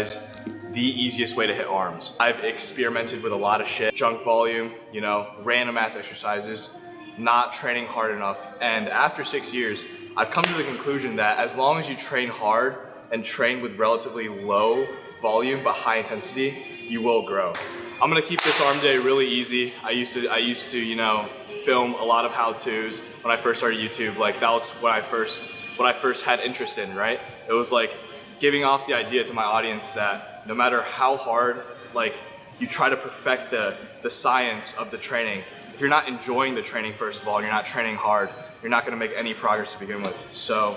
the easiest way to hit arms. I've experimented with a lot of shit, junk volume, you know, random ass exercises, not training hard enough. And after 6 years, I've come to the conclusion that as long as you train hard and train with relatively low volume but high intensity, you will grow. I'm gonna keep this arm day really easy. I used to, you know, film a lot of how-tos when I first started YouTube. Like that was what I first had interest in, right? It was like giving off the idea to my audience that no matter how hard, like you try to perfect the science of the training, if you're not enjoying the training first of all, and you're not training hard, you're not gonna make any progress to begin with. So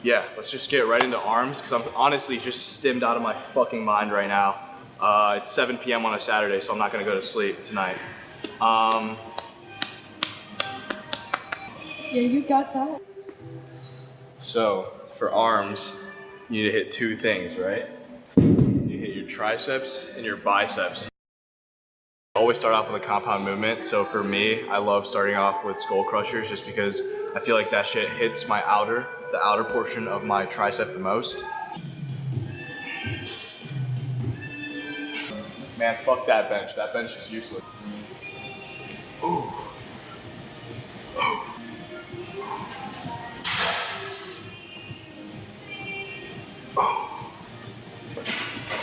yeah, let's just get right into arms because I'm honestly just stimmed out of my fucking mind right now. It's 7 p.m. on a Saturday, so I'm not gonna go to sleep tonight. Yeah, you got that. So for arms, you need to hit two things, right? You hit your triceps and your biceps. Always start off with a compound movement. So for me, I love starting off with skull crushers just because I feel like that shit hits the outer portion of my tricep the most. Man, fuck that bench. That bench is useless. Ooh. Ooh.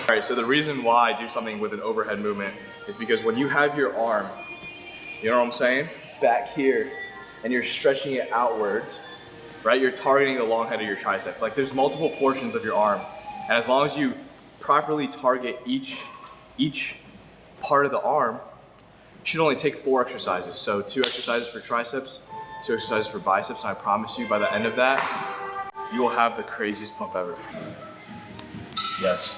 Alright, so the reason why I do something with an overhead movement is because when you have your arm, you know what I'm saying? Back here, and you're stretching it outwards, right? You're targeting the long head of your tricep. Like there's multiple portions of your arm, and as long as you properly target each part of the arm, it should only take 4 exercises. So 2 exercises for triceps, 2 exercises for biceps, and I promise you by the end of that, you will have the craziest pump ever. Yes.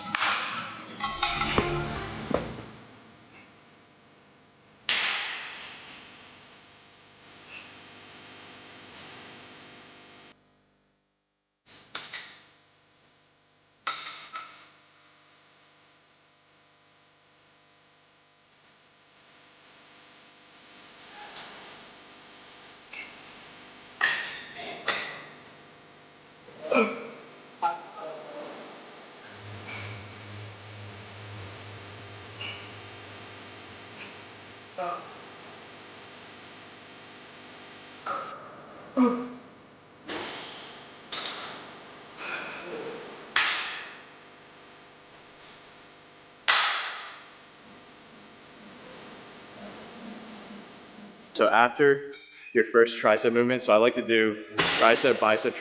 So after your first tricep movement, so I like to do tricep, bicep,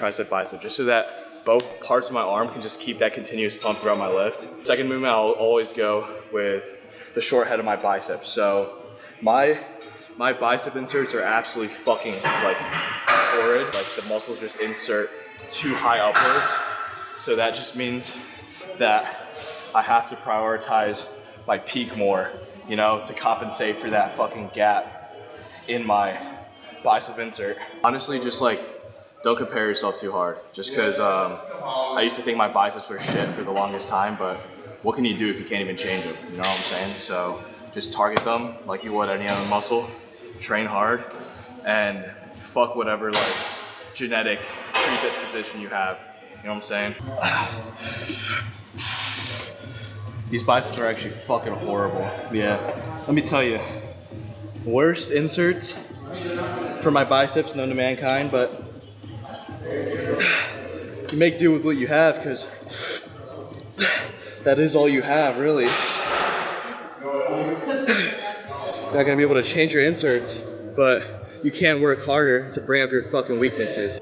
just so that both parts of my arm can just keep that continuous pump throughout my lift. Second movement, I'll always go with the short head of my biceps. So my bicep inserts are absolutely fucking like horrid. Like the muscles just insert too high upwards. So that just means that I have to prioritize my peak more, you know, to compensate for that fucking gap in my bicep insert. Honestly, just like, don't compare yourself too hard. Just because I used to think my biceps were shit for the longest time, but what can you do if you can't even change them? You know what I'm saying? So just target them like you would any other muscle, train hard, and fuck whatever like genetic predisposition you have. You know what I'm saying? These biceps are actually fucking horrible. Yeah, let me tell you. Worst inserts for my biceps known to mankind, but you make do with what you have because that is all you have, really. You're not gonna be able to change your inserts, but you can work harder to bring up your fucking weaknesses.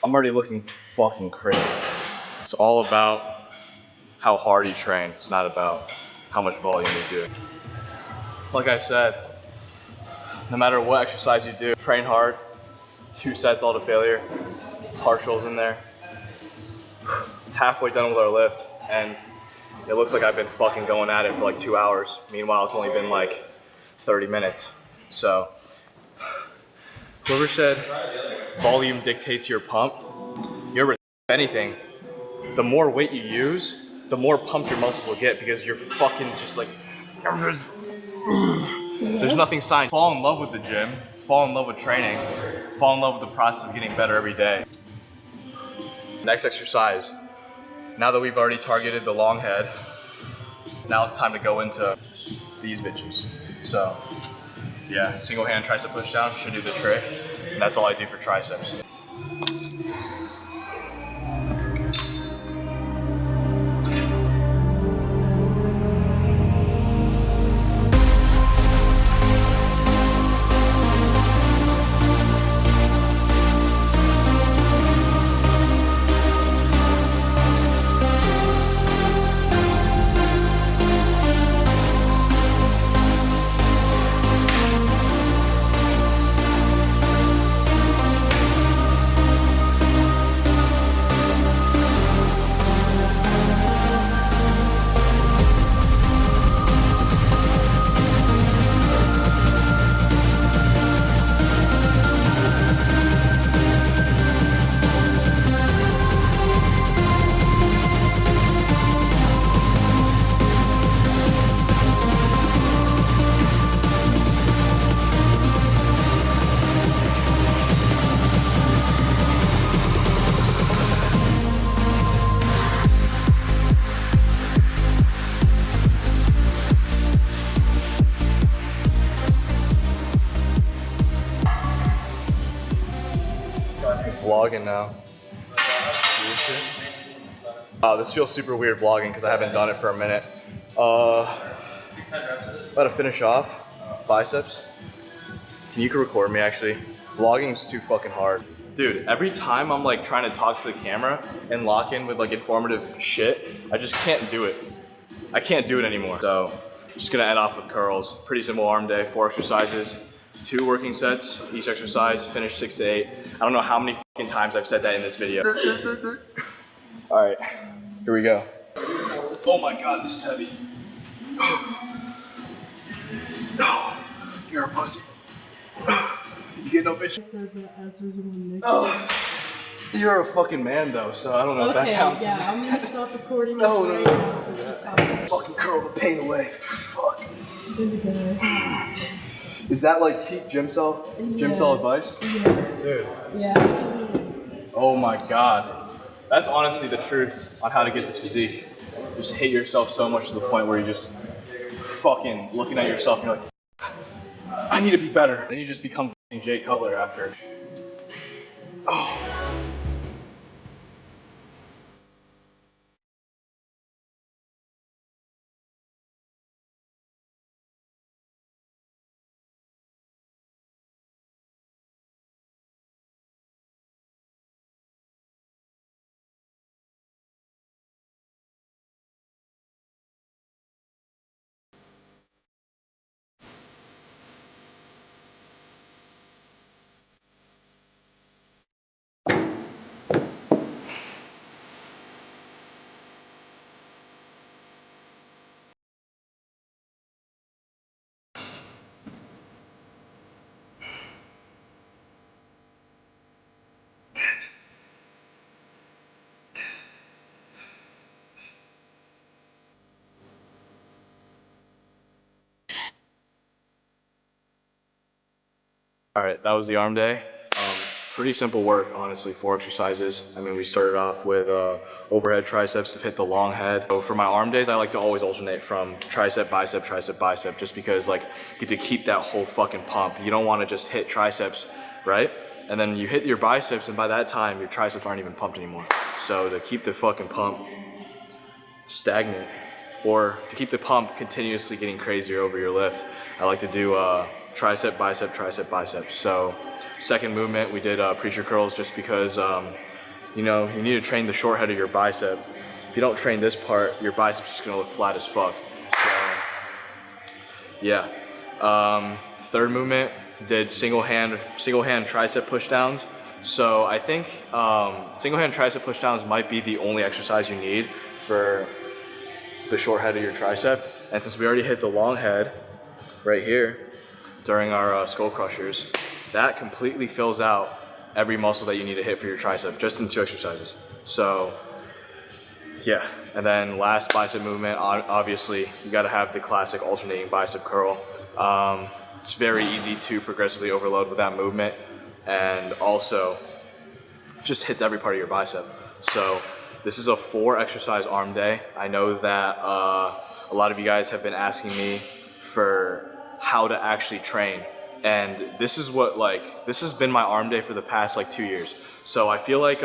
I'm already looking fucking crazy. It's all about how hard you train. It's not about how much volume you do. Like I said, no matter what exercise you do, train hard, 2 sets all to failure, partials in there. Halfway done with our lift, and it looks like I've been fucking going at it for like 2 hours. Meanwhile, it's only been like 30 minutes. So, whoever said volume dictates your pump, if anything, the more weight you use, the more pumped your muscles will get because you're fucking just like, there's nothing signed. Fall in love with the gym, fall in love with training, fall in love with the process of getting better every day. Next exercise. Now that we've already targeted the long head, now it's time to go into these bitches. So, yeah, single hand tricep push down should do the trick. And that's all I do for triceps. Vlogging now. This feels super weird vlogging because I haven't done it for a minute. About to finish off biceps. You can record me actually. Vlogging's too fucking hard. Dude, every time I'm like trying to talk to the camera and lock in with like informative shit, I just can't do it. I can't do it anymore. So, just gonna end off with curls. Pretty simple arm day, 4 exercises, 2 working sets, each exercise, finish 6 to 8. I don't know how many fucking times I've said that in this video. All right, here we go. Oh my God, this is heavy. You're a pussy. You get no bitch. You're a fucking man though, so I don't know if that counts. Yeah, I'm gonna stop recording. No. Now. Fucking curl the pain away. Fuck. This is good. Is that like peak gym cell advice? Yeah. Dude. Yeah, absolutely. Oh my God. That's honestly the truth on how to get this physique. Just hate yourself so much to the point where you just fucking looking at yourself and you're like, I need to be better. Then you just become Jay Cutler after. Oh. All right, that was the arm day. Pretty simple work, honestly, 4 exercises. I mean, we started off with overhead triceps to hit the long head. So for my arm days, I like to always alternate from tricep, bicep, just because like you get to keep that whole fucking pump. You don't want to just hit triceps, right? And then you hit your biceps, and by that time, your triceps aren't even pumped anymore. So to keep the fucking pump stagnant, or to keep the pump continuously getting crazier over your lift, I like to do tricep, bicep. So second movement, we did preacher curls just because you need to train the short head of your bicep. If you don't train this part, your bicep's just gonna look flat as fuck. So, yeah. Third movement, did single hand tricep push downs. So I think single hand tricep push downs might be the only exercise you need for the short head of your tricep. And since we already hit the long head right here during our skull crushers, that completely fills out every muscle that you need to hit for your tricep just in 2 exercises. So yeah, and then last bicep movement, obviously you gotta have the classic alternating bicep curl. It's very easy to progressively overload with that movement, and also just hits every part of your bicep. So this is a 4 exercise arm day. I know that a lot of you guys have been asking me for how to actually train, and this has been my arm day for the past 2 years. So I feel like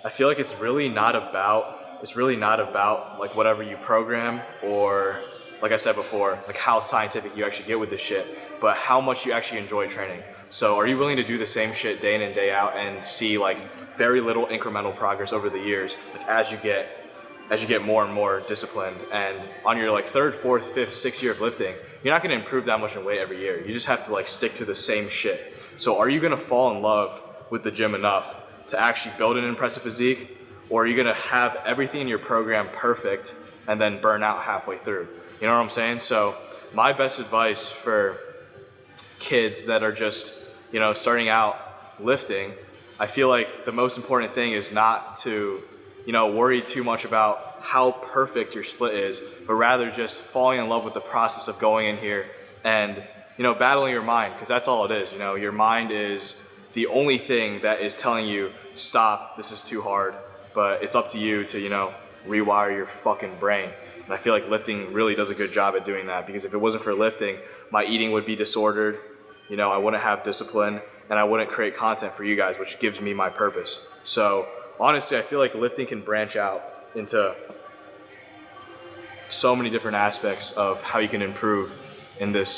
it's really not about like whatever you program, or like I said before, like how scientific you actually get with this shit, but how much you actually enjoy training. So are you willing to do the same shit day in and day out and see like very little incremental progress over the years, like as you get more and more disciplined, and on your 3rd, 4th, 5th, 6th year of lifting, you're not gonna improve that much in weight every year. You just have to stick to the same shit. So are you gonna fall in love with the gym enough to actually build an impressive physique, or are you gonna have everything in your program perfect and then burn out halfway through? You know what I'm saying? So my best advice for kids that are just, starting out lifting, I feel like the most important thing is not to, worry too much about how perfect your split is, but rather just falling in love with the process of going in here and, battling your mind, because that's all it is. Your mind is the only thing that is telling you, stop, this is too hard, but it's up to you to, rewire your fucking brain. And I feel like lifting really does a good job at doing that, because if it wasn't for lifting, my eating would be disordered, I wouldn't have discipline, and I wouldn't create content for you guys, which gives me my purpose. So honestly, I feel like lifting can branch out into so many different aspects of how you can improve in this